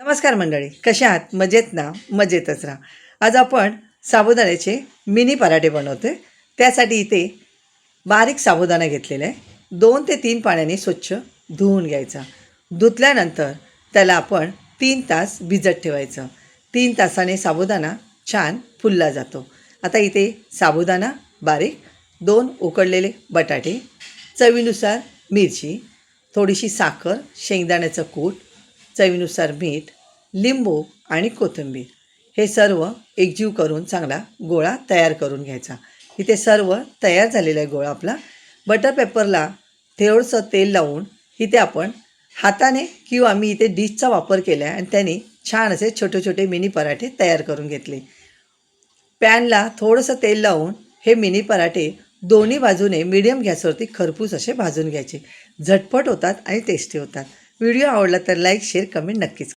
नमस्कार मंडळी, कशा आहात? मजेत ना? मजेतच राहा. आज आपण साबुदाण्याचे मिनी पराठे बनवतोय. त्यासाठी इथे बारीक साबुदाणा घेतलेला आहे. 2 ते 3 पाण्याने स्वच्छ धुवून घ्यायचा. धुतल्यानंतर त्याला आपण 3 तास भिजत ठेवायचं. 3 तासाने साबुदाणा छान फुलला जातो. आता इथे साबुदाणा बारीक, 2 उकडलेले बटाटे, चवीनुसार मिरची, थोडीशी साखर, शेंगदाण्याचं कूट, चवीनुसार मीठ, लिंबू आणि कोथिंबीर हे सर्व एकजीव करून चांगला गोळा तयार करून घ्यायचा. इथे सर्व तयार झालेला आहे गोळा आपला. बटर पेपरला थोडंसं तेल लावून इथे आपण हाताने किंवा मी इथे डिशचा वापर केला आहे आणि त्याने छान असे छोटे छोटे मिनी पराठे तयार करून घेतले. पॅनला थोडंसं तेल लावून हे मिनी पराठे दोन्ही बाजूने मीडियम गॅसवरती खरपूस असे भाजून घ्यायचे. झटपट होतात आणि टेस्टी होतात. व्हिडिओ आवडला तर लाईक, शेअर, कमेंट नक्कीच.